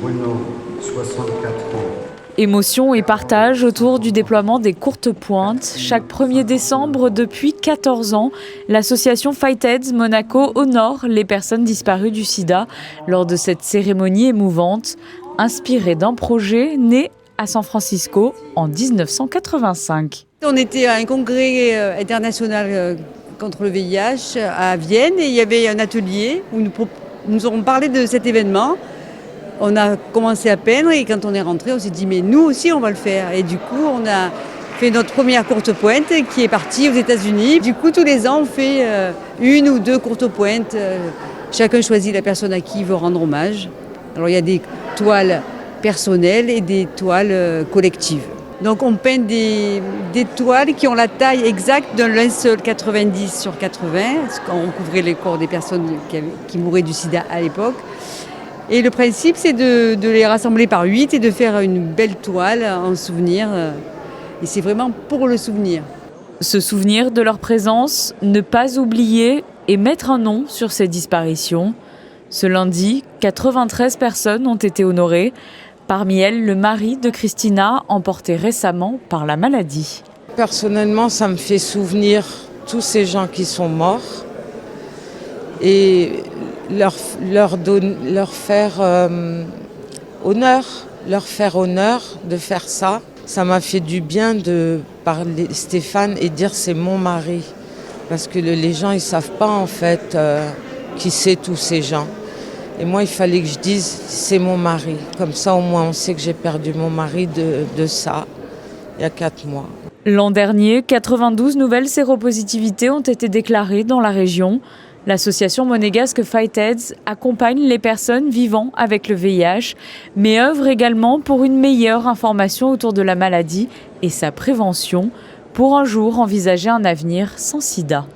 Bruno, 64 ans. Émotion et partage autour du déploiement des courtes pointes. Chaque 1er décembre, depuis 14 ans, l'association Fightheads Monaco honore les personnes disparues du sida lors de cette cérémonie émouvante, inspirée d'un projet né à San Francisco en 1985. On était à un congrès international contre le VIH à Vienne et il y avait un atelier où nous avons parlé de cet événement. On a commencé à peindre et quand on est rentré, on s'est dit mais nous aussi on va le faire. Et du coup on a fait notre première courte pointe qui est partie aux États-Unis. Du coup tous les ans on fait une ou deux courtes pointes. Chacun choisit la personne à qui il veut rendre hommage. Alors il y a des toiles personnelles et des toiles collectives. Donc on peint des toiles qui ont la taille exacte d'un linceul 90 sur 80, parce qu'on recouvrait les corps des personnes qui mouraient du sida à l'époque. Et le principe, c'est de les rassembler par 8 et de faire une belle toile en souvenir. Et c'est vraiment pour le souvenir. Se souvenir de leur présence, ne pas oublier et mettre un nom sur ces disparitions. Ce lundi, 93 personnes ont été honorées. Parmi elles, le mari de Christina, emporté récemment par la maladie. Personnellement, ça me fait souvenir tous ces gens qui sont morts et leur faire honneur de faire ça. Ça m'a fait du bien de parler Stéphane et dire c'est mon mari. Parce que les gens, ils ne savent pas en fait qui c'est tous ces gens. Et moi, il fallait que je dise c'est mon mari. Comme ça, au moins, on sait que j'ai perdu mon mari de ça, il y a 4 mois. L'an dernier, 92 nouvelles séropositivités ont été déclarées dans la région. L'association monégasque Fightheads accompagne les personnes vivant avec le VIH, mais œuvre également pour une meilleure information autour de la maladie et sa prévention, pour un jour envisager un avenir sans sida.